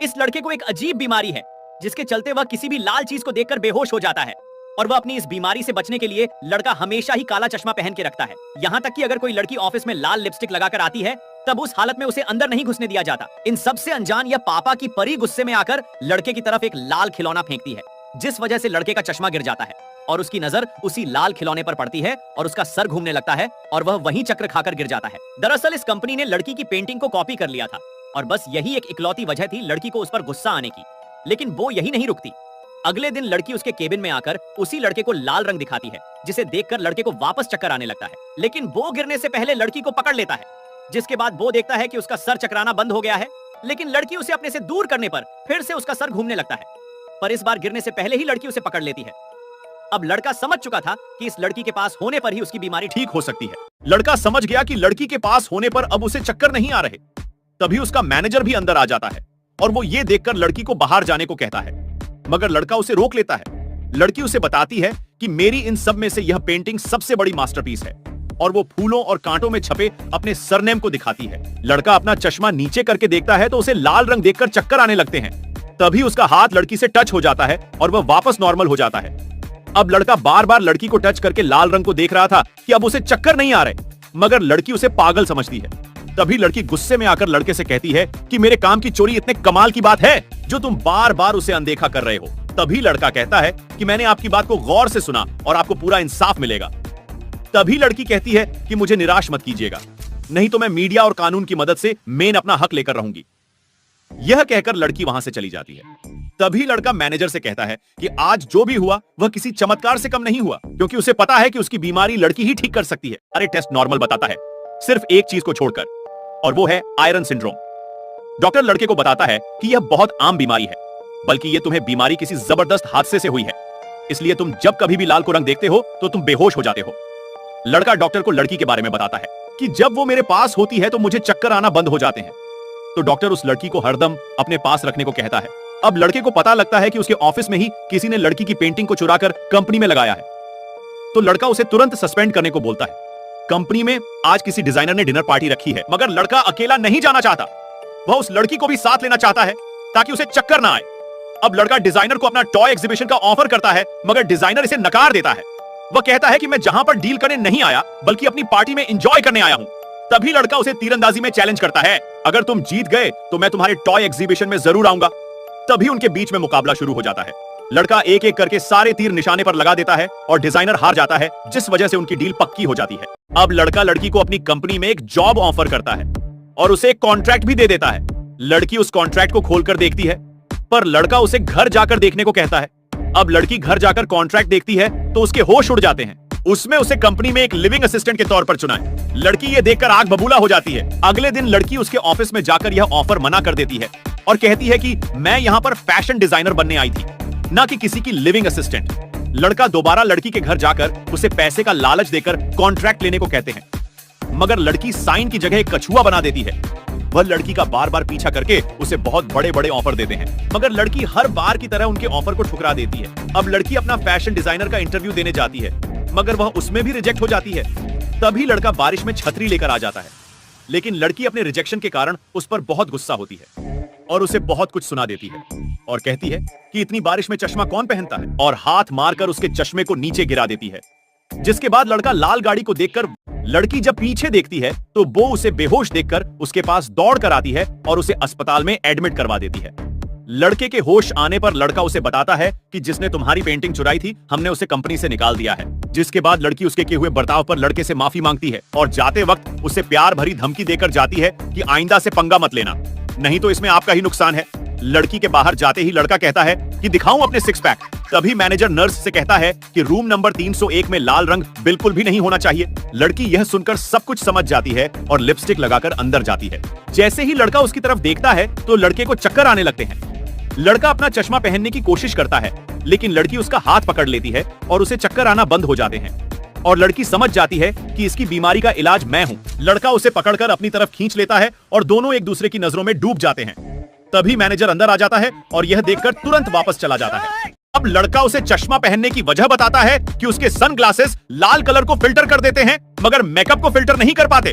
इस लड़के को एक अजीब बीमारी है जिसके चलते वह किसी भी लाल चीज को देखकर बेहोश हो जाता है और वह अपनी इस बीमारी से बचने के लिए लड़का हमेशा ही काला चश्मा पहन के रखता है। यहाँ तक कि अगर कोई लड़की ऑफिस में लाल लिपस्टिक लगाकर आती है तब उस हालत में उसे अंदर नहीं घुसने दिया जाता। इन सबसे अनजान यह पापा की परी गुस्से में आकर लड़के की तरफ एक लाल खिलौना फेंकती है, जिस वजह से लड़के का चश्मा गिर जाता है और उसकी नजर उसी लाल खिलौने पर पड़ती है और उसका सर घूमने लगता है और वह वहीं चक्र खाकर गिर जाता है। दरअसल इस कंपनी ने लड़की की पेंटिंग को कॉपी कर लिया था और बस यही एक इकलौती वजह थी लड़की को उस पर गुस्सा आने की। लेकिन वो यही नहीं रुकती। अगले दिन लड़की उसके केबिन में आकर उसी लड़के को लाल रंग दिखाती है, जिसे देखकर लड़के को वापस चक्कर आने लगता है। लेकिन वो गिरने से पहले लड़की को पकड़ लेता है, जिसके बाद वो देखता है कि उसका सर चकराना बंद हो गया है। लेकिन लड़की उसे अपने से दूर करने पर फिर से उसका सर घूमने लगता है, पर इस बार गिरने से पहले ही लड़की उसे पकड़ लेती है। अब लड़का समझ चुका था कि इस लड़की के पास होने पर ही उसकी बीमारी ठीक हो सकती है। लड़का समझ गया कि लड़की के पास होने पर अब उसे चक्कर नहीं आ रहे। तभी उसका मैनेजर भी अंदर आ जाता है और वो ये देखकर लड़की को बाहर जाने को कहता है, मगर लड़का उसे रोक लेता है। लड़की उसे बताती है कि मेरी इन सब में से यह पेंटिंग सबसे बड़ी मास्टरपीस है और वो फूलों और कांटों में छपे अपने सरनेम को दिखाती है। लड़का अपना चश्मा नीचे करके देखता है तो उसे लाल रंग देखकर चक्कर आने लगते हैं। तभी उसका हाथ लड़की से टच हो जाता है और वह वापस नॉर्मल हो जाता है। अब लड़का बार बार लड़की को टच करके लाल रंग को देख रहा था कि अब उसे चक्कर नहीं आ रहे, मगर लड़की उसे पागल समझती है। तभी लड़की गुस्से में आकर लड़के से कहती है कि मेरे काम की चोरी इतने कमाल की बात है जो तुम बार बार उसे अनदेखा कर रहे हो। तभी लड़का कहता है कि मैंने आपकी बात को गौर से सुना और आपको पूरा इंसाफ मिलेगा। तभी लड़की कहती है कि मुझे निराश मत कीजिएगा, नहीं तो मैं मीडिया और कानून की मदद से मेन अपना हक लेकर रहूंगी। यह कहकर लड़की वहां से चली जाती है। तभी लड़का मैनेजर से कहता है कि आज जो भी हुआ वह किसी चमत्कार से कम नहीं हुआ, क्योंकि उसे पता है कि उसकी बीमारी लड़की ही ठीक कर सकती है। अरे टेस्ट नॉर्मल बताता है, सिर्फ एक चीज को छोड़कर, और वो है आयरन सिंड्रोम। डॉक्टर लड़के को बताता है कि यह बहुत आम बीमारी है, बल्कि यह तुम्हें बीमारी किसी जबरदस्त हादसे से हुई है, इसलिए तुम जब कभी भी लाल को रंग देखते हो तो तुम बेहोश हो जाते हो। लड़का डॉक्टर को लड़की के बारे में बताता है कि जब वो मेरे पास होती है तो मुझे चक्कर आना बंद हो जाते हैं। तो डॉक्टर उस लड़की को हरदम अपने पास रखने को कहता है। अब लड़के को पता लगता है कि उसके ऑफिस में ही किसी ने लड़की की पेंटिंग को चुराकर कंपनी में लगाया है, तो लड़का उसे तुरंत सस्पेंड करने को बोलता है। कंपनी में आज किसी डिजाइनर ने डिनर पार्टी रखी है, मगर लड़का अकेला नहीं जाना चाहता। वह उस लड़की को भी साथ लेना चाहता है ताकि उसे चक्कर ना आए। अब लड़का डिजाइनर को अपना टॉय एग्जीबिशन का ऑफर करता है, मगर डिजाइनर इसे नकार देता है। वह कहता है कि मैं जहां पर डील करने नहीं आया बल्कि अपनी पार्टी में एंजॉय करने आया हूं। तभी लड़का उसे तीरंदाजी में चैलेंज करता है, अगर तुम जीत गए तो मैं तुम्हारे टॉय एग्जीबिशन में जरूर आऊंगा। तभी उनके बीच में मुकाबला शुरू हो जाता है। लड़का एक एक करके सारे तीर निशाने पर लगा देता है और डिजाइनर हार जाता है, जिस वजह से उनकी डील पक्की हो जाती है। अब लड़का लड़की को अपनी कंपनी में एक जॉब ऑफर करता है और उसे एक कॉन्ट्रैक्ट भी दे देता है। लड़की उस कॉन्ट्रैक्ट को खोलकर देखती है, पर लड़का उसे घर जाकर देखने को कहता है। अब लड़की घर जाकर कॉन्ट्रैक्ट देखती है तो उसके होश उड़ जाते हैं। उसमें उसे कंपनी में एक लिविंग असिस्टेंट के तौर पर चुना है। लड़की ये देखकर आग बबूला हो जाती है। अगले दिन लड़की उसके ऑफिस में जाकर यह ऑफर मना कर देती है और कहती है कि मैं यहाँ पर फैशन डिजाइनर बनने आई थी, ना कि किसी की लिविंग असिस्टेंट। लड़का दोबारा लड़की के घर जाकर उसे पैसे का लालच देकर कॉन्ट्रैक्ट लेने को कहते हैं, मगर लड़की साइन की जगह एक कछुआ बना देती है। वह लड़की का बार बार पीछा करके उसे बहुत बड़े बड़े ऑफर देते हैं, मगर लड़की हर बार की तरह उनके ऑफर को ठुकरा देती है। अब लड़की अपना फैशन डिजाइनर का इंटरव्यू देने जाती है, मगर वह उसमें भी रिजेक्ट हो जाती है। तभी लड़का बारिश में छतरी लेकर आ जाता है, लेकिन लड़की अपने रिजेक्शन के कारण उस पर बहुत गुस्सा होती है और उसे बहुत कुछ सुना देती है और कहती है कि इतनी बारिश में चश्मा कौन पहनता है, और हाथ मारकर उसके चश्मे को नीचे गिरा देती है। जिसके बाद लड़का लाल गाड़ी को देखकर लड़की जब पीछे देखती है तो वो उसे बेहोश देखकर उसके पास दौड़ कर आती है और उसे अस्पताल में एडमिट करवा देती है। लड़के के होश आने पर लड़का उसे बताता है कि जिसने तुम्हारी पेंटिंग चुराई थी हमने उसे कंपनी से निकाल दिया है। जिसके बाद लड़की उसके किए हुए बर्ताव पर लड़के से माफी मांगती है और जाते वक्त उसे प्यार भरी धमकी देकर जाती है कि आइंदा से पंगा मत लेना, नहीं तो इसमें आपका ही नुकसान है। लड़की के बाहर जाते ही लड़का कहता है कि दिखाऊं अपने सिक्स पैक। तभी मैनेजर नर्स से कहता है कि रूम नंबर 301 में लाल रंग बिल्कुल भी नहीं होना चाहिए। लड़की यह सुनकर सब कुछ समझ जाती है और लिपस्टिक लगाकर अंदर जाती है। जैसे ही लड़का उसकी तरफ देखता है तो लड़के को चक्कर आने लगते हैं। लड़का अपना चश्मा पहनने की कोशिश करता है, लेकिन लड़की उसका हाथ पकड़ लेती है और उसे चक्कर आना बंद हो जाते हैं और लड़की समझ जाती है कि इसकी बीमारी का इलाज मैं हूं। लड़का उसे पकड़कर अपनी तरफ खींच लेता है और दोनों एक दूसरे की नजरों में डूब जाते हैं। तभी मैनेजर अंदर आ जाता है और यह देखकर तुरंत वापस चला जाता है। अब लड़का उसे चश्मा पहनने की वजह बताता है कि उसके सनग्लासेस लाल कलर को फिल्टर कर देते हैं, मगर मेकअप को फिल्टर नहीं कर पाते,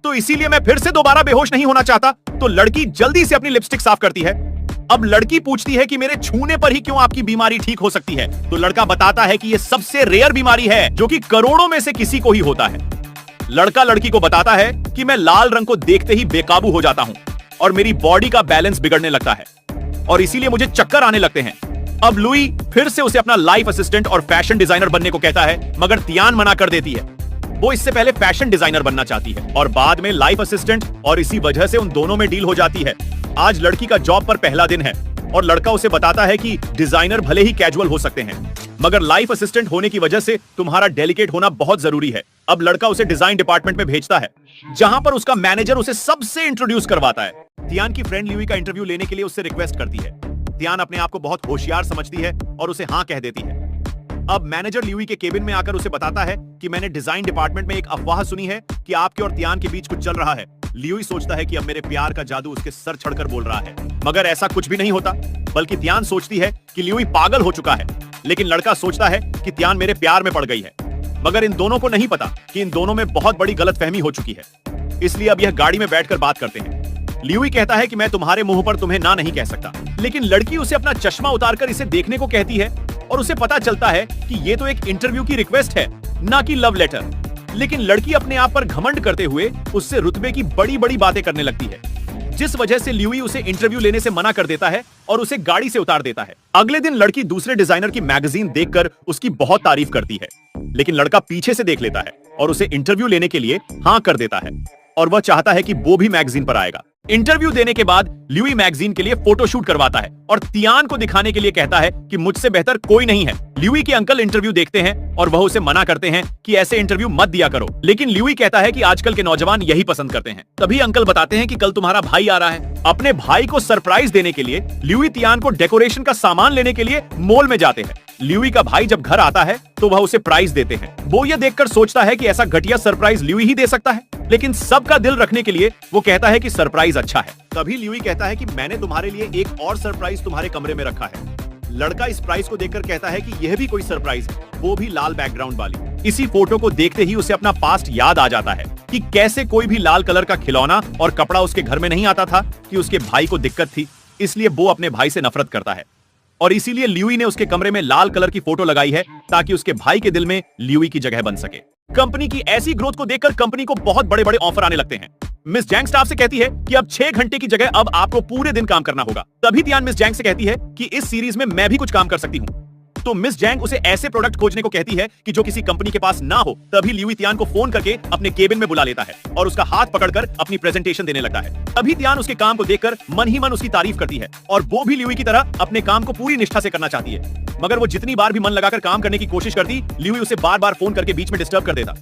तो इसीलिए मैं फिर से दोबारा बेहोश नहीं होना चाहता। तो लड़की जल्दी से अपनी लिपस्टिक साफ करती है अब लड़की पूछती है कि मेरे छूने पर ही क्यों आपकी बीमारी ठीक हो सकती है, तो लड़का बताता है कि यह सबसे रेयर बीमारी है जो कि करोड़ों में से किसी को ही होता है। लड़का लड़की को बताता है कि मैं लाल रंग को देखते ही बेकाबू हो जाता हूं और मेरी बॉडी का बैलेंस बिगड़ने लगता है और इसीलिए मुझे चक्कर आने लगते हैं। अब लुई फिर से उसे अपना लाइफ असिस्टेंट और फैशन डिजाइनर बनने को कहता है, मगर तियान मना कर देती है। वो इससे पहले फैशन डिजाइनर बनना चाहती है और बाद में लाइफ असिस्टेंट, और इसी वजह से उन दोनों में डील हो जाती है। आज लड़की का जॉब पर पहला दिन है और लड़का उसे बताता है कि डिजाइनर भले ही कैजुअल हो सकते हैं, मगर लाइफ असिस्टेंट होने की वजह से तुम्हारा डेलिकेट होना बहुत जरूरी है। अब लड़का उसे डिजाइन डिपार्टमेंट में भेजता है, जहां पर उसका मैनेजर उसे सबसे इंट्रोड्यूस करवाता है। तियान की फ्रेंड ल्यूई का इंटरव्यू लेने के लिए उससे रिक्वेस्ट करती है। तियान अपने आप को बहुत होशियार समझती है और उसे हाँ कह देती है। अब मैनेजर ल्यूई के केबिन में आकर उसे बताता है कि मैंने डिजाइन डिपार्टमेंट में एक अफवाह सुनी है कि आपके और तियान के बीच कुछ चल रहा है। ल्यूई सोचता है कि अब मेरे प्यार का जादू उसके सर चढ़कर बोल रहा है, मगर ऐसा कुछ भी नहीं होता, बल्कि तियान सोचती है कि ल्यूई पागल हो चुका है। लेकिन लड़का सोचता है कि तियान मेरे प्यार में पड़ गई है, मगर इन दोनों को नहीं पता कि इन दोनों में बहुत बड़ी गलतफहमी हो चुकी है। इसलिए अब यह गाड़ी में बैठकर बात करते हैं। ल्यूई कहता है कि मैं तुम्हारे मुंह पर तुम्हें ना नहीं कह सकता, लेकिन लड़की उसे अपना चश्मा उतारकर इसे देखने को कहती है और उसे पता चलता है कि ये तो एक इंटरव्यू की रिक्वेस्ट है, ना कि लव लेटर। लेकिन लड़की अपने आप पर घमंड करते हुए उससे रुतबे की बड़ी बड़ी बातें करने लगती है, जिस वजह से ल्यूई उसे इंटरव्यू लेने से मना कर देता है और उसे गाड़ी से उतार देता है। अगले दिन लड़की दूसरे डिजाइनर की मैगजीन देखकर उसकी बहुत तारीफ करती है, लेकिन लड़का पीछे से देख लेता है और उसे इंटरव्यू लेने के लिए हाँ कर देता है और वह चाहता है कि वो भी मैगजीन पर आएगा। इंटरव्यू देने के बाद ल्यूई मैगजीन के लिए फोटोशूट करवाता है और तियान को दिखाने के लिए कहता है कि मुझसे बेहतर कोई नहीं है। ल्यूई के अंकल इंटरव्यू देखते हैं और वह उसे मना करते हैं कि ऐसे इंटरव्यू मत दिया करो, लेकिन ल्यूई कहता है कि आजकल के नौजवान यही पसंद करते हैं। तभी अंकल बताते हैं कि कल तुम्हारा भाई आ रहा है। अपने भाई को सरप्राइज देने के लिए ल्यूई तियान को डेकोरेशन का सामान लेने के लिए मॉल में जाते हैं। ल्यूई का भाई जब घर आता है तो वह उसे प्राइज देते हैं। वो यह देखकर सोचता है कि ऐसा घटिया सरप्राइज ल्यूई ही दे सकता है, लेकिन सबका दिल रखने के लिए वो कहता है कि सरप्राइज अच्छा है। तभी ल्यूई कहता है कि मैंने तुम्हारे लिए एक और सरप्राइज तुम्हारे कमरे में रखा है। लड़का इस प्राइज को देखकर कहता है कि यह भी कोई सरप्राइज है, वो भी लाल बैकग्राउंड वाली। इसी फोटो को देखते ही उसे अपना पास्ट याद आ जाता है कि कैसे कोई भी लाल कलर का खिलौना और कपड़ा उसके घर में नहीं आता था, कि उसके भाई को दिक्कत थी, इसलिए वो अपने भाई से नफरत करता है और इसीलिए ल्यूई ने उसके कमरे में लाल कलर की फोटो लगाई है ताकि उसके भाई के दिल में ल्यूई की जगह बन सके। कंपनी की ऐसी ग्रोथ को देखकर कंपनी को बहुत बड़े बड़े ऑफर आने लगते हैं। मिस जैंग स्टाफ से कहती है कि अब 6 घंटे की जगह अब आपको पूरे दिन काम करना होगा। तभी तियान मिस जैंग से कहती है कि इस सीरीज में मैं भी कुछ काम कर सकती हूँ। तो मिस जैंग उसे ऐसे प्रोडक्ट खोजने को कहती है कि जो किसी कंपनी के पास ना हो। तभी ल्यूई तियान को फोन करके अपने केबिन में बुला लेता है और उसका हाथ पकड़कर अपनी प्रेजेंटेशन देने लगता है। तभी तियान उसके काम को देखकर मन ही मन उसकी तारीफ करती है और वो भी ल्यूई की तरह अपने काम को पूरी निष्ठा से करना चाहती है, मगर वो जितनी बार भी मन लगाकर काम करने की कोशिश करती, ल्यूई उसे बार बार फोन करके बीच में डिस्टर्ब कर देता।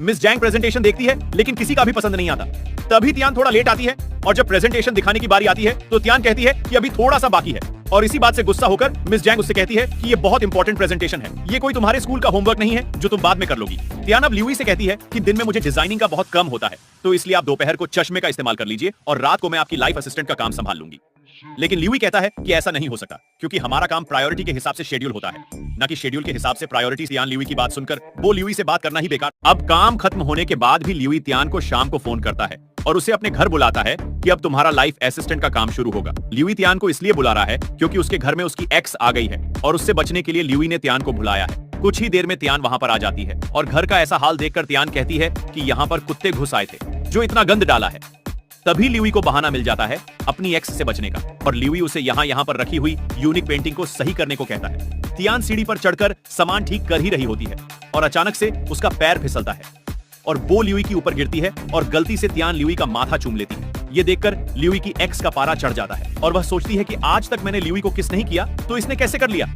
मिस जैंग प्रेजेंटेशन देखती है लेकिन किसी का भी पसंद नहीं आता। तभी तियान थोड़ा लेट आती है और जब प्रेजेंटेशन दिखाने की बारी आती है तो तियान कहती है कि अभी थोड़ा सा बाकी है और इसी बात से गुस्सा होकर मिस जैंग उससे कहती है कि ये बहुत इंपॉर्टेंट प्रेजेंटेशन है, ये कोई तुम्हारे स्कूल का होमवर्क नहीं है जो तुम बाद में कर लोगी। तियान अब ल्यूई से कहती है कि दिन में मुझे डिजाइनिंग का बहुत कम होता है, तो इसलिए आप दोपहर को चश्मे का इस्तेमाल कर लीजिए और रात को मैं आपकी लाइफ असिस्टेंट का काम संभाल लूंगी। लेकिन ल्यूई कहता है कि ऐसा नहीं हो सकता, क्योंकि हमारा काम प्रायोरिटी के हिसाब से शेड्यूल होता है, ना कि शेड्यूल के हिसाब से प्रायोरिटी। तियान ल्यूई की बात सुनकर वो ल्यूई से बात करना ही बेकार। अब काम खत्म होने के बाद भी ल्यूई तियान को शाम को फोन करता है और उसे अपने घर बुलाता है कि अब तुम्हारा लाइफ असिस्टेंट का काम शुरू होगा। ल्यूई तियान को इसलिए बुला रहा है क्योंकि उसके घर में उसकी एक्स आ गई है और उससे बचने के लिए ल्यूई ने तियान को बुलाया है। कुछ ही देर में तियान वहां पर आ जाती है और घर का ऐसा हाल देखकर तियान कहती है कि यहाँ पर कुत्ते घुस आए थे जो इतना गंद डाला है। तभी ल्यूई को बहाना मिल जाता है अपनी एक्स से बचने का और ल्यूई उसे यहाँ पर रखी हुई यूनिक पेंटिंग को सही करने को कहता है। तियान सीढ़ी पर चढ़कर सामान ठीक कर ही रही होती है और अचानक से उसका पैर फिसलता है और वो ल्यूई के ऊपर गिरती है और गलती से तियान ल्यूई का माथा चूम लेती है। ये देखकर ल्यूई की एक्स का पारा चढ़ जाता है और वह सोचती है कि आज तक मैंने ल्यूई को किस नहीं किया तो इसने कैसे कर लिया।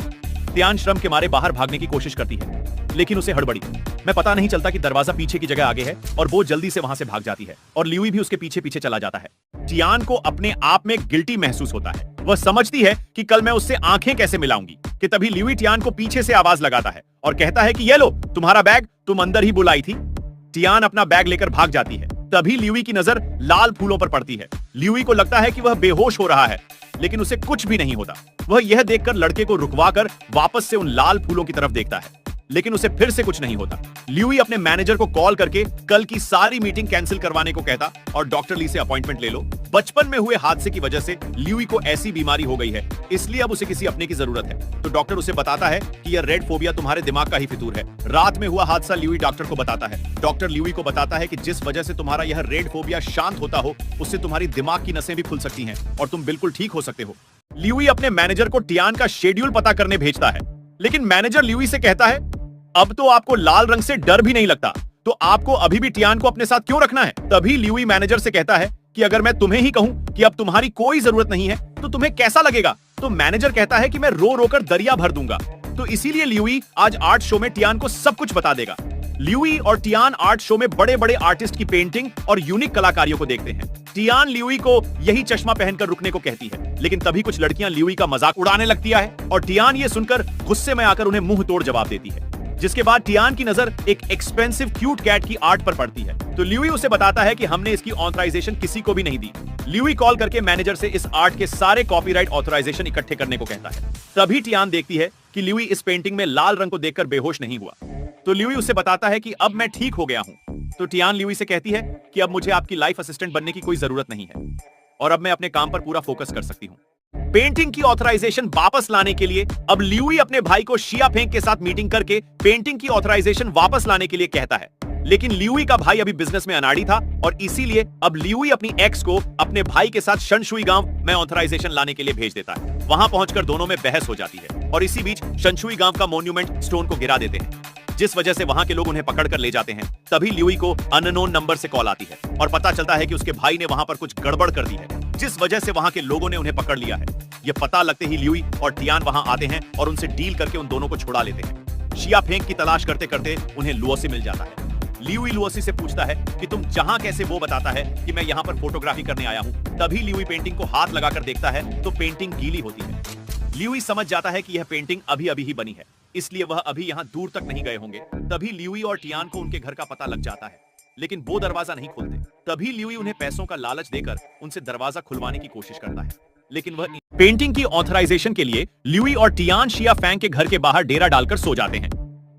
तियान श्रम के मारे बाहर भागने की कोशिश करती है लेकिन उसे हड़बड़ी में पता नहीं चलता कि दरवाजा पीछे की जगह आगे है और वो जल्दी से वहां से भाग जाती है और ल्यूई भी उसके पीछे पीछे चला जाता है। तियान को अपने आप में गिल्टी महसूस होता है। वह समझती है कि कल मैं उससे आंखें कैसे मिलाऊंगी कि तभी ल्यूई तियान को पीछे से आवाज लगाता है और कहता है कि ये लो तुम्हारा बैग, तुम अंदर ही बुलाई थी। तियान अपना बैग लेकर भाग जाती है। तभी ल्यूई की नजर लाल फूलों पर पड़ती है। ल्यूई को लगता है कि वह बेहोश हो रहा है लेकिन उसे कुछ भी नहीं होता। वह यह देखकर लड़के को रुकवाकर वापस से उन लाल फूलों की तरफ देखता है लेकिन उसे फिर से कुछ नहीं होता। ल्यूई अपने मैनेजर को कॉल करके कल की सारी मीटिंग कैंसिल करवाने को कहता और डॉक्टर ली से अपॉइंटमेंट ले लो। बचपन में हुए हादसे की वजह से ल्यूई को ऐसी बीमारी हो गई है, इसलिए अब उसे किसी अपने की जरूरत है। तो डॉक्टर उसे बताता है कि यह रेड फोबिया तुम्हारे दिमाग का ही फितूर है। रात में हुआ हादसा ल्यूई डॉक्टर को बताता है। डॉक्टर ल्यूई को बताता है कि जिस वजह से तुम्हारा यह रेड फोबिया शांत होता हो, उससे तुम्हारी दिमाग की नसें भी खुल सकती हैं और तुम बिल्कुल ठीक हो सकते हो। ल्यूई अपने मैनेजर को टियान का शेड्यूल पता करने भेजता है, लेकिन मैनेजर ल्यूई से कहता है अब तो आपको लाल रंग से डर भी नहीं लगता, तो आपको अभी भी टियान को अपने साथ क्यों रखना है। तभी ल्यूई मैनेजर से कहता है कि अगर मैं तुम्हें ही कहूं कि अब तुम्हारी कोई जरूरत नहीं है तो तुम्हें कैसा लगेगा। तो मैनेजर कहता है कि मैं रो रो कर दरिया भर दूंगा। तो इसीलिए ल्यूई आज आर्ट शो में टियान को सब कुछ बता देगा। ल्यूई और टियान आर्ट शो में बड़े बड़े आर्टिस्ट की पेंटिंग और यूनिक कलाकारियों को देखते हैं। टियान ल्यूई को यही चश्मा पहनकर रुकने को कहती है, लेकिन तभी कुछ लड़कियां ल्यूई का मजाक उड़ाने लगती है और टियान ये सुनकर गुस्से में आकर उन्हें मुंह तोड़ जवाब देती है। जिसके बाद टियान की नजर एक एक्सपेंसिव क्यूट कैट की आर्ट पर पड़ती है। तो ल्यूई उसे बताता है कि हमने इसकी ऑथराइजेशन किसी को भी नहीं दी। ल्यूई कॉल करके मैनेजर से इस आर्ट के सारे कॉपीराइट ऑथराइजेशन इकट्ठे करने को कहता है। तभी टियान देखती है कि ल्यूई इस पेंटिंग में लाल रंग को देखकर बेहोश नहीं हुआ। तो ल्यूई उसे बताता है कि अब मैं ठीक हो गया हूं। तो टियान ल्यूई से कहती है कि अब मुझे आपकी लाइफ असिस्टेंट बनने की कोई जरूरत नहीं है और अब मैं अपने काम पर पूरा फोकस कर सकती हूं। पेंटिंग की ऑथराइजेशन वापस लाने के लिए अब ल्यूई अपने भाई को शिया फेंग के साथ मीटिंग करके पेंटिंग की ऑथराइजेशन वापस लाने के लिए कहता है, लेकिन ल्यूई का भाई अभी बिजनेस में अनाड़ी था और इसीलिए अब ल्यूई अपनी एक्स को अपने भाई के साथ शनशुई गांव में ऑथराइजेशन लाने के लिए भेज देता है। वहां पहुंचकर दोनों में बहस हो जाती है और इसी बीच शनशुई गांव का मॉन्यूमेंट स्टोन को गिरा देते हैं, जिस वजह से वहां के लोग उन्हें पकड़ कर ले जाते हैं। तभी ल्यूई को अननोन नंबर से कॉल आती है और पता चलता है कि उसके भाई ने वहां पर कुछ गड़बड़ कर दी है, जिस वजह से वहां के लोगों ने उन्हें पकड़ लिया है। यह पता लगते ही ल्यूई और टियान वहां आते हैं और उनसे डील करके उन दोनों को छुड़ा लेते हैं। शिया फेंग की तलाश करते करते उन्हें लुओसी मिल जाता है। ल्यूई लुओसी से पूछता है कि तुम जहां कैसे। वो बताता है कि मैं यहां पर फोटोग्राफी करने आया हूं। तभी ल्यूई पेंटिंग को हाथ लगाकर देखता है तो पेंटिंग गीली होती है। ल्यूई समझ जाता है कि यह पेंटिंग अभी अभी ही बनी है, इसलिए वह अभी यहां दूर तक नहीं गए होंगे। तभी ल्यूई और टियान को उनके घर का पता लग जाता है, लेकिन वो दरवाजा नहीं खोलते। तभी ल्यूई उन्हें पैसों का लालच देकर उनसे दरवाजा खुलवाने की कोशिश करता है, लेकिन वह पेंटिंग की ऑथराइजेशन के लिए ल्यूई और टियान शिया फेंग के घर के बाहर डेरा डालकर सो जाते हैं।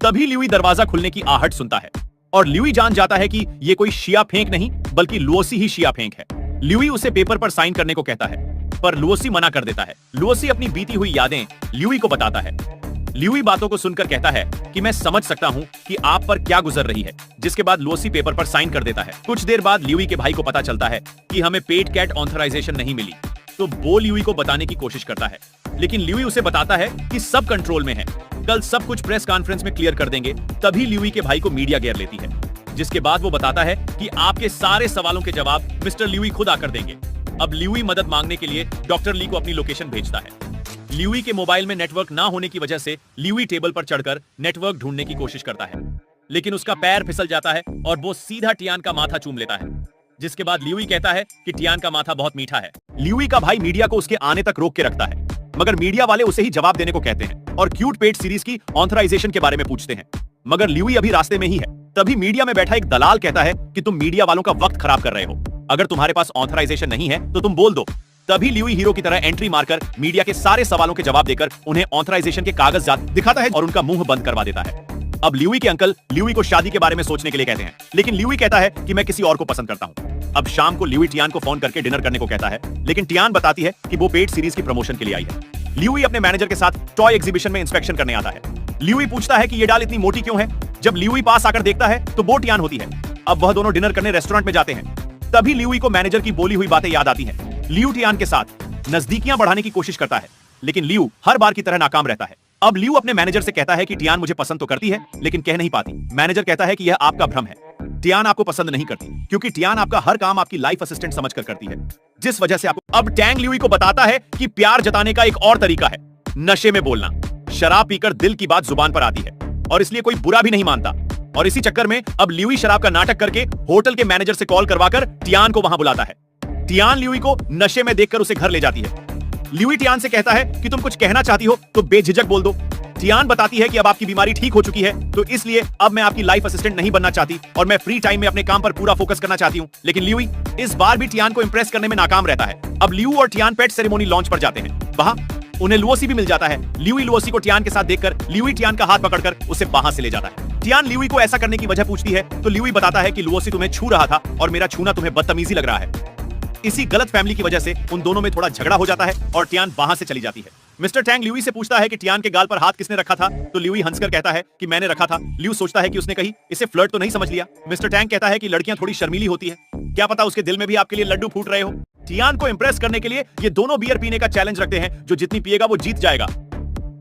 तभी ल्यूई दरवाजा खुलने की आहट सुनता है और ल्यूई जान जाता है कि यह कोई शिया फेंग नहीं बल्कि लुओसी ही शिया फेंग है। ल्यूई उसे पेपर पर साइन करने को कहता है, पर लुओसी मना कर देता है। लुओसी अपनी बीती हुई यादें ल्यूई को बताता है। ल्यूई बातों को सुनकर कहता है कि मैं समझ सकता हूं कि आप पर क्या गुजर रही है, जिसके बाद लुओसी पेपर पर साइन कर देता है। कुछ देर बाद ल्यूई के भाई को पता चलता है कि हमें पेट कैट ऑथराइजेशन नहीं मिली, तो वो ल्यूई को बताने की कोशिश करता है, लेकिन ल्यूई उसे बताता है कि सब कंट्रोल में है, कल सब कुछ प्रेस कॉन्फ्रेंस में क्लियर कर देंगे। तभी ल्यूई के भाई को मीडिया घेर लेती है, जिसके बाद वो बताता है कि आपके सारे सवालों के जवाब मिस्टर ल्यूई खुद आकर देंगे। अब ल्यूई मदद मांगने के लिए डॉक्टर ली को अपनी लोकेशन भेजता है। ल्यूई के मोबाइल में नेटवर्क ना होने की वजह से ल्यूई टेबल पर चढ़कर नेटवर्क ढूंढने की कोशिश करता है, लेकिन उसका पैर फिसल जाता है और वो सीधा टियान का माथा चूम लेता है, जिसके बाद ल्यूई कहता है कि टियान का माथा बहुत मीठा है। ल्यूई का भाई मीडिया को उसके आने तक रोक के रखता है, मगर मीडिया वाले उसे ही जवाब देने को कहते हैं और क्यूट पेट सीरीज की ऑथराइजेशन के बारे में पूछते हैं, मगर ल्यूई अभी रास्ते में ही है। तभी मीडिया में बैठा एक दलाल कहता है कि तुम मीडिया वालों का वक्त खराब कर रहे हो, अगर तुम्हारे पास ऑथराइजेशन नहीं है तो तुम बोल दो। तभी ल्यूई हीरो की तरह एंट्री मारकर मीडिया के सारे सवालों के जवाब देकर उन्हें ऑथराइजेशन के कागजात दिखाता है और उनका मुंह बंद करवा देता है। अब ल्यूई के अंकल ल्यूई को शादी के बारे में सोचने के लिए कहते हैं, लेकिन ल्यूई कहता है कि मैं किसी और को पसंद करता हूं। अब शाम को ल्यूई टियान को फोन करके डिनर करने को कहता है, लेकिन टियान बताती है कि वो पेट सीरीज की प्रमोशन के लिए आई है। ल्यूई अपने मैनेजर के साथ टॉय एग्जीबिशन में इंस्पेक्शन करने आता है। ल्यूई पूछता है कि ये डाल इतनी मोटी क्यों है। जब ल्यूई पास आकर देखता है तो वो टियान होती है। अब वह दोनों डिनर करने रेस्टोरेंट में जाते हैं। तभी ल्यूई को मैनेजर की बोली हुई बातें याद आती हैं। ल्यू टियान के साथ नजदीकियां बढ़ाने की कोशिश करता है, लेकिन ल्यू हर बार की तरह नाकाम रहता है। अब ल्यू अपने मैनेजर से कहता है कि टियान मुझे पसंद तो करती है, लेकिन कह नहीं पाती। मैनेजर कहता है कि यह आपका भ्रम है, टियान आपको पसंद नहीं करती, क्योंकि टियान आपका हर काम आपकी लाइफ असिस्टेंट समझकर करती है, जिस वजह से आपको। अब टैंग ल्यूई को बताता है कि प्यार जताने का एक और तरीका है, नशे में बोलना। शराब पीकर दिल की बात जुबान पर आती है और इसलिए कोई बुरा भी नहीं मानता। और इसी चक्कर में अब ल्यूई शराब का नाटक करके होटल के मैनेजर से कॉल करवाकर टियान को वहां बुलाता है। टियान ल्यूई को नशे में देखकर उसे घर ले जाती है। ल्यूई टियान से कहता है कि तुम कुछ कहना चाहती हो तो बेझिझक बोल दो। टियान बताती है कि अब आपकी बीमारी ठीक हो चुकी है, तो इसलिए अब मैं आपकी लाइफ असिस्टेंट नहीं बनना चाहती और मैं फ्री टाइम में अपने काम पर पूरा फोकस करना चाहती हूं। लेकिन ल्यूई इस बार भी टियान को इंप्रेस करने में नाकाम रहता है। अब ल्यू और टियान पेट सेरेमोनी लॉन्च पर जाते हैं। वहां उन्हें लुओसी भी मिल जाता है। ल्यूई लुओसी को टियान के साथ देखकर ल्यूई टियान का हाथ पकड़कर उसे वहां से ले जाता है। टियान ल्यूई को ऐसा करने की वजह पूछती है तो ल्यूई बताता है कि लुओसी तुम्हें छू रहा था और मेरा छूना तुम्हें बदतमीजी लग रहा है। इसी गलत फैमिली की वजह से उन दोनों में थोड़ा झगड़ा हो जाता है और टियान वहां से चली जाती है। मिस्टर टैंग ल्यूई से पूछता है कि टियान के गाल पर हाथ किसने रखा था, तो ल्यूई हंसकर कहता है कि मैंने रखा था। ल्यू सोचता है कि उसने कही इसे फ्लर्ट तो नहीं समझ लिया। मिस्टर टैंग कहता है कि लड़कियां थोड़ी शर्मीली होती है, क्या पता उसके दिल में भी आपके लिए लड्डू फूट रहे हो। टियान को इंप्रेस करने के लिए ये दोनों बियर पीने का चैलेंज रखते हैं, जो जितनी पिएगा वो जीत जाएगा।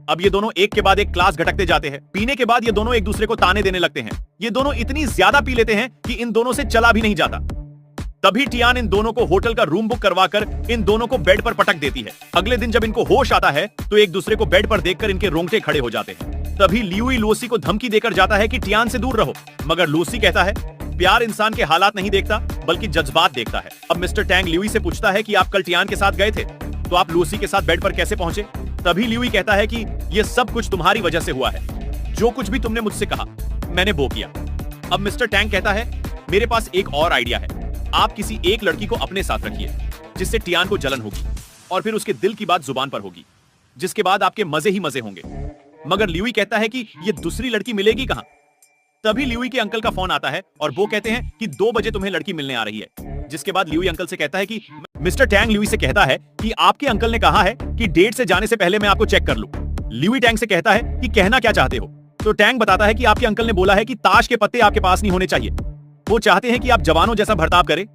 अब ये दोनों एक के बाद एक क्लास घटकते जाते हैं। पीने के बाद ये दोनों एक दूसरे को ताने देने लगते हैं। ये दोनों इतनी ज्यादा पी लेते हैं कि इन दोनों से चला भी नहीं जाता। तभी टियान इन दोनों को होटल का रूम बुक करवाकर इन दोनों को बेड पर पटक देती है। अगले दिन जब इनको होश आता है तो एक दूसरे को बेड पर देखकर इनके रोंगटे खड़े हो जाते हैं। तभी ल्यूई लुओसी को धमकी देकर जाता है कि टियान से दूर रहो, मगर लुओसी कहता है प्यार इंसान के हालात नहीं देखता बल्कि जज्बात देखता है। अब मिस्टर टैंग ल्यूई से पूछता है कि आप कल टियान के साथ गए थे, तो आप लुओसी के साथ बेड पर कैसे पहुंचे। तभी ल्यूई कहता है कि यह सब कुछ तुम्हारी वजह से हुआ है, जो कुछ भी तुमने मुझसे कहा मैंने वो किया। अब मिस्टर टैंग कहता है मेरे पास एक और आइडिया है, आप किसी एक लड़की को अपने साथ रखिए जिससे टियान को जलन होगी और फिर उसके दिल की बात जुबान पर होगी, जिसके बाद आपके मजे ही मजे होंगे। मगर ल्यूई कहता है कि यह दूसरी लड़की मिलेगी कहां। तभी ल्यूई के अंकल का फोन आता है और वो कहते हैं कि 2 बजे तुम्हें लड़की मिलने आ रही है। जिसके बाद ल्यूई अंकल से कहता है कि मिस्टर टैंग ल्यूई से कहता है कि आपके अंकल ने कहा है कि डेट से जाने से पहले मैं आपको चेक कर लूं। ल्यूई टैंग से कहता है कि कहना क्या चाहते हो। तो टैंग बताता है कि आपके अंकल ने बोला है कि ताश के पत्ते आपके पास नहीं होने चाहिए, वो चाहते हैं कि आप जवानों जैसा बर्ताव करें।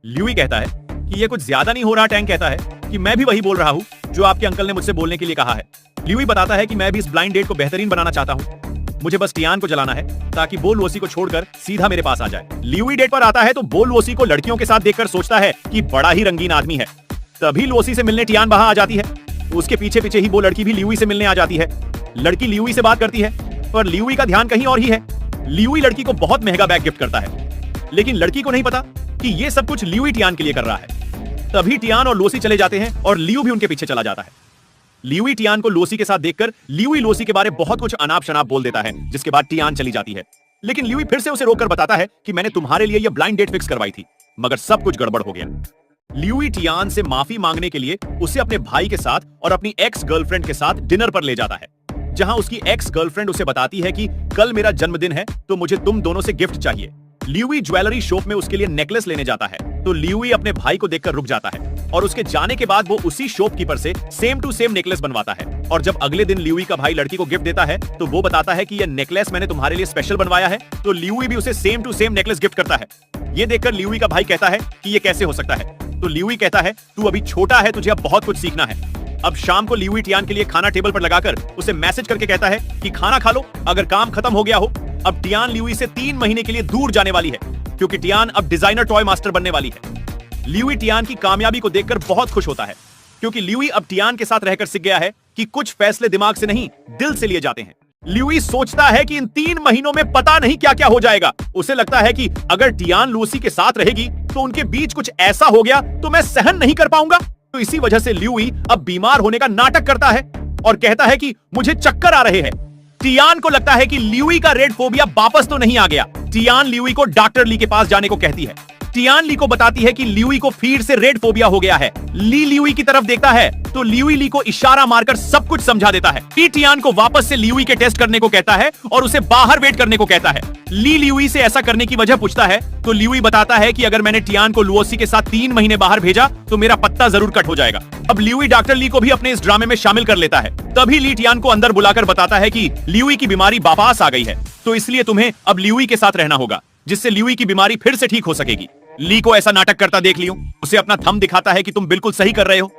ल्यूई कहता है कि यह कुछ ज्यादा नहीं हो रहा। टैंग कहता है कि मैं भी वही बोल रहा हूं जो आपके अंकल ने मुझसे बोलने के लिए कहा है। ल्यूई बताता है कि मैं भी इस ब्लाइंड डेट को बेहतरीन बनाना चाहता हूं, मुझे बस टियान को जलाना है ताकि बो लुओसी को छोड़कर सीधा मेरे पास आ जाए। ल्यूई डेट पर आता है तो बो लुओसी को लड़कियों के साथ देखकर सोचता है कि बड़ा ही रंगीन आदमी है। तभी लुओसी से मिलने टियान वहां आ जाती है। उसके पीछे पीछे ही वो लड़की भी ल्यूई से मिलने आ जाती है। लड़की ल्यूई से बात करती है पर ल्यूई का ध्यान कहीं और ही है। ल्यूई लड़की को बहुत महंगा बैग गिफ्ट करता है, लेकिन लड़की को नहीं पता कि ये सब कुछ ल्यूई टियान के लिए कर रहा है। तभी टियान और लुओसी चले जाते हैं और ल्यू भी उनके पीछे चला जाता है। ल्यूई टियान को लुओसी के साथ देखकर ल्यूई लुओसी के बारे बहुत कुछ अनाप शनाप बोल देता है, जिसके बाद टियान चली जाती है। लेकिन ल्यूई फिर से उसे रोककर बताता है कि मैंने तुम्हारे लिए यह ब्लाइंड डेट फिक्स करवाई थी, मगर सब कुछ गड़बड़ हो गया। ल्यूई टियान से माफी मांगने के लिए उसे अपने भाई के साथ और अपनी एक्स गर्लफ्रेंड के साथ डिनर पर ले जाता है, जहां उसकी एक्स गर्लफ्रेंड उसे बताती है कि कल मेरा जन्मदिन है तो मुझे तुम दोनों से गिफ्ट चाहिए। ल्यूई ज्वेलरी शॉप में उसके लिए नेकलेस लेने जाता है तो ल्यूई अपने भाई को देखकर रुक जाता है और उसके जाने के बाद वो उसी शॉपकीपर से सेम टू सेम नेकलेस बनवाता है। और जब अगले दिन ल्यूई का भाई लड़की को गिफ्ट देता है तो वो बताता है कि यह नेकलेस मैंने तुम्हारे लिए स्पेशल बनवाया है, तो ल्यूई भी उसे same to same necklace gift करता है। ये देखकर ल्यूई का भाई कहता है कि ये कैसे हो सकता है, तो ल्यूई कहता है तू अभी छोटा है, तुझे अब बहुत कुछ सीखना है। अब शाम को ल्यूई टियान के लिए खाना टेबल पर लगाकर उसे मैसेज करके कहता है कि खाना खा लो अगर काम खत्म हो गया हो। अब टियान ल्यूई से 3 महीने के लिए दूर जाने वाली है, क्योंकि टियान अब डिजाइनर टॉय मास्टर बनने वाली है। ल्यूई टियान की कामयाबी को देखकर बहुत खुश होता है, क्योंकि ल्यूई अब टियान के साथ रहकर सीख गया है कि कुछ फैसले दिमाग से नहीं दिल से लिए जाते हैं। ल्यूई सोचता है कि इन 3 महीनों में पता नहीं क्या क्या हो जाएगा। उसे लगता है कि अगर टियान लुओसी के साथ रहेगी तो उनके बीच कुछ ऐसा हो गया तो मैं सहन नहीं कर पाऊंगा। तो इसी वजह से ल्यूई अब बीमार होने का नाटक करता है और कहता है कि मुझे चक्कर आ रहे हैं। टियान को लगता है कि ल्यूई का रेड फोबिया वापस तो नहीं आ गया। टियान ल्यूई को डॉक्टर ली के पास जाने को कहती है। टियान ली को बताती है कि ल्यूई को फिर से रेड फोबिया हो गया है। ली ल्यूई की तरफ देखता है तो ल्यूई ली को इशारा मारकर सब कुछ समझा देता है। ली टियान को वापस से ल्यूई के टेस्ट करने को कहता है और उसे बाहर वेट करने को कहता है। ली ल्यूई से ऐसा करने की वजह पूछता है तो ल्यूई बताता है कि अगर मैंने टियान को लुओसी के साथ 3 महीने बाहर भेजा तो मेरा पत्ता जरूर कट हो जाएगा। अब ल्यूई डॉक्टर ली को भी अपने इस ड्रामे में शामिल कर लेता है। तभी ली टियान को अंदर बुलाकर बताता है कि ल्यूई की बीमारी वापस आ गई है, तो इसलिए तुम्हें अब ल्यूई के साथ रहना होगा, जिससे ल्यूई की बीमारी फिर से ठीक हो सकेगी। ली को ऐसा नाटक करता देख लियो, उसे अपना थंब दिखाता है कि तुम बिल्कुल सही कर रहे हो।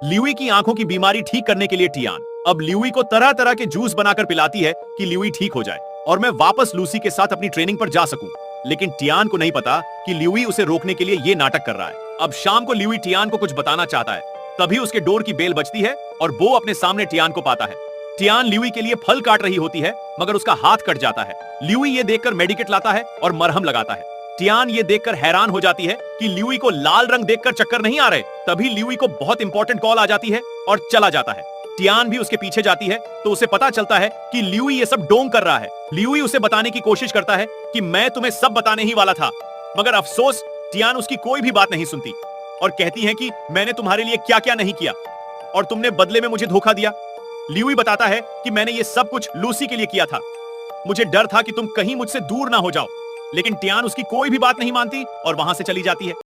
ल्यूई की आंखों की बीमारी ठीक करने के लिए टियान अब ल्यूई को तरह तरह के जूस बनाकर पिलाती है कि ल्यूई ठीक हो जाए और मैं वापस लूसी के साथ अपनी ट्रेनिंग पर जा सकूं। लेकिन टियान को नहीं पता कि ल्यूई उसे रोकने के लिए ये नाटक कर रहा है। अब शाम को ल्यूई टियान को कुछ बताना चाहता है, तभी उसके डोर की बेल बजती है और वो अपने सामने टियान को पाता है। टियान ल्यूई के लिए फल काट रही होती है, मगर उसका हाथ कट जाता है। ल्यूई ये देखकर मेडिकेट लाता है और मरहम लगाता है। टियान ये देखकर हैरान हो जाती है कि ल्यूई को लाल रंग देखकर चक्कर नहीं आ रहे। तभी ल्यूई को बहुत इंपॉर्टेंट कॉल आ जाती है और चला जाता है। टियान भी उसके पीछे जाती है तो उसे पता चलता है कि ल्यूई ये सब डोंग कर रहा है। ल्यूई उसे बताने की कोशिश करता है कि मैं तुम्हें सब बताने ही वाला था, मगर अफसोस टियान उसकी कोई भी बात नहीं सुनती और कहती है कि मैंने तुम्हारे लिए क्या क्या नहीं किया और तुमने बदले में मुझे धोखा दिया। ल्यूई बताता है कि मैंने ये सब कुछ लूसी के लिए किया था। मुझे डर था कि तुम कहीं मुझसे दूर ना हो जाओ, लेकिन टियान उसकी कोई भी बात नहीं मानती और वहां से चली जाती है।